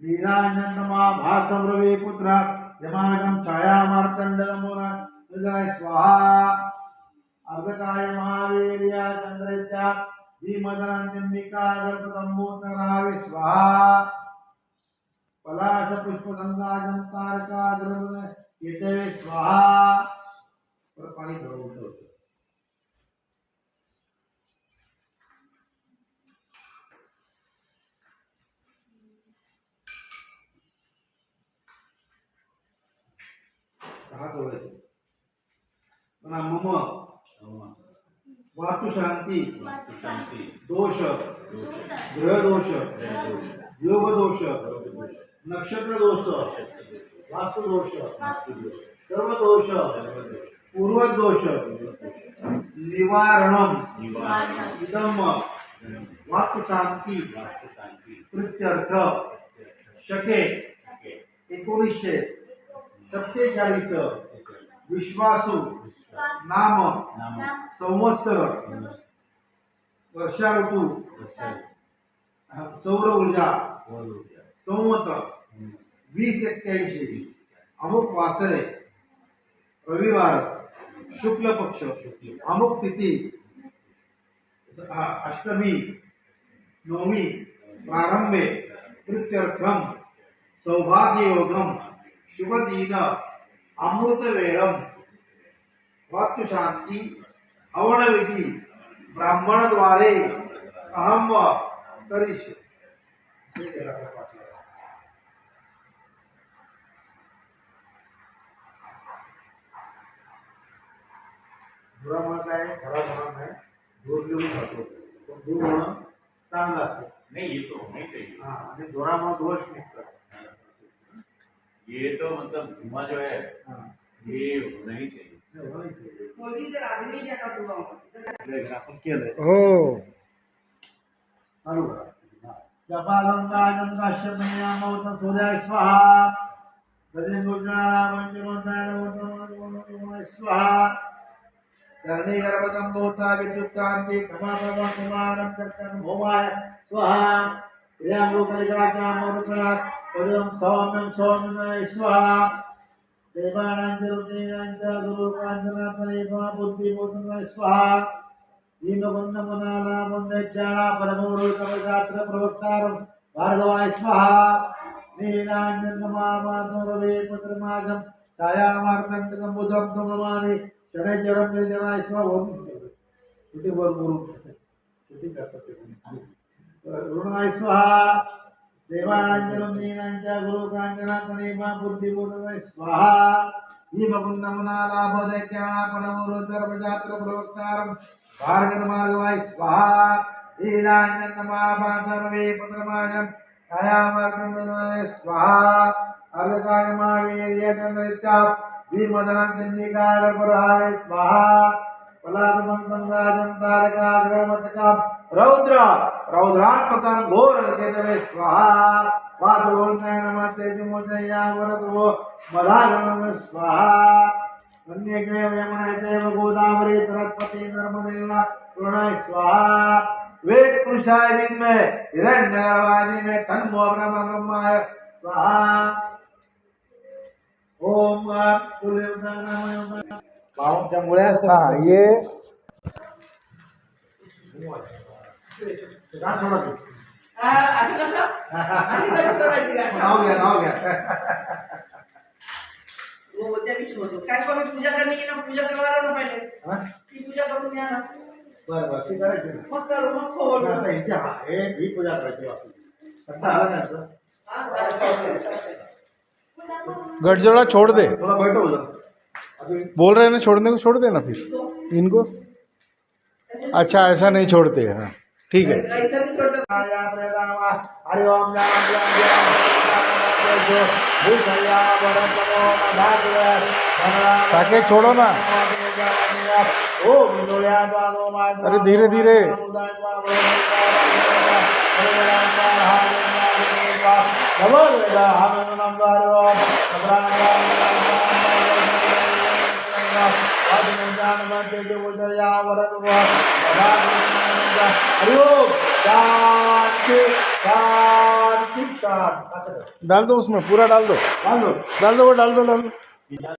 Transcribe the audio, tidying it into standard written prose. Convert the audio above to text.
लीलांजनमा भासव्रवे पुत्र यमानकं छाया मार्तंड नमोना हृदय स्वाहा अर्धकाय महावीर्या चंद्रच्या भीमदनांतिका गणपतंबोतरावे स्वाहा पलाश पुष्पगंगाजं तारका द्रवण येते स्वाहा पर पाणी धरवलं होतं मम वास्तु शांति दोष ग्रह दोष योग दोष नक्षत्र दोष वास्तु दोष सर्व दोष पूर्व दोष निवारणम इदम वास्तु शांति प्रीत्यर्थ शके 1947 विश्वासु नाम संवत्सर वर्षा ऋतू सौर ऊर्जा संवत 2081 अमुक वासरे रविवार शुक्ल पक्ष अमुक तिथी अष्टमी नवमी प्रारंभे प्रीत्यर्थम सौभाग्य योगम शुभ दिन अमृत वेळम वास्तु शांति हवन विधि ब्राह्मण द्वारे अहम करिष् बुरा म्हणत आहे खराब म्हणत नाही दूर घेऊन जातो पण दूर होणं चांगलं असतं नहीं ये तो नहीं चाहिए आणि दोरामुळे दोष निघतात ये तो मतलब धुआं जो है ये नहीं चाहिए आपण केलंय हो चालू करा जपालंकाजं काश्यपयामौत सूर्याय स्वाहा गजेन्द्रोज्ज्वलारामञ्जनोज्ज्वलाय स्वाहा कर्णे गर्भतं भूता विद्युत्कान्ति खमाभवं कुमारं कर्तनं भौमाय स्वाहा प्रियं लोकलिकाचामरुपरात् पदं सौम्यं सौम्यनाय स्वाहा देवानांचरुतीनांचा गुरुकांचनात्मनेपा बुद्धिबोधनाय स्वाहा भीमगुंडमनाला वंदेचाळा परमोरुकवगात्र प्रवक्तारं भार्गवाय स्वाहा नीलांजनमामाधोरवे पत्रमागं छायामार्तंडकं बुधं तममामि षडजरं निर्जनाय स्वाहा किती वर गुरु किती करतात ऋणाय स्वाहा देवानांजनं नीनांच्या गुरुकांचनात्मनेपा बुद्धिबोधनाय स्वाहा भीमगुंडमनाला वंदेचाळा परमोरुकवगात्र प्रवक्तारं भार्गवाय स्वाहा लीलांजनमामाधोरवे पत्रमागं छायामार्तंडकं स्वाहा अर्धकाय महावीर्य चंद्रच्या भीमदनांतिका गणपतये स्वाहा पलाशमंगलाजं तारका द्रवमतका रौद्रात्मकं घोरकेतवे स्वाहा वातोन्नय नमः तेजोमयया वरदो मदागमन स्वाहा अन्यग्रह यमुनायैव गोदावरी सरस्वती नर्मदेवा पूर्णाय स्वाहा वेद पुरुषाय विद्महे हिरण्यगर्भाय में तन्मो ब्रह्माय स्वाहा ओम बाहुंच्या मुळे हा असतात ये नाव घ्या काय करू पूजा करणे की ना पूजा करायला ना पहिले ती पूजा करून घ्या ना बरं ती करायची ना. मग करू मग खोल आता ही पूजा करायची वाटते आता आला नाही असं. गठजोड़ा छोड़ दे, थोड़ा बैठो उधर अभी बोल रहे हैं ना छोड़ने को, छोड़ दे ना फिर इनको। अच्छा ऐसा नहीं छोड़ते, हाँ ठीक है। ऐसा भी छोड़ दो आया प्रेरामा हरि ओम राम भूषया वरतमो नभाग्य ताके छोड़ो ना, ओम इंद्रया द्वारो मा अरे धीरे धीरे। हरि ओम शांति शांति का आता डाल दो उसमें, पूरा डाल दो, डाल दो डाल दो, वो डाल दो, डाल दो।